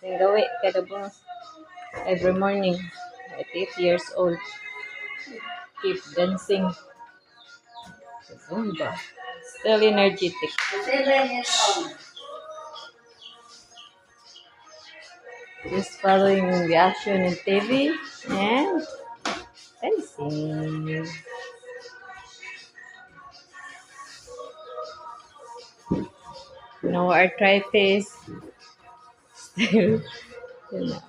Yung gawi, kada po, every morning, at 8 years old, keep dancing. Zumba. Still energetic. 7 years old. Just following the action in TV and dancing. No arthritis. Still, you know.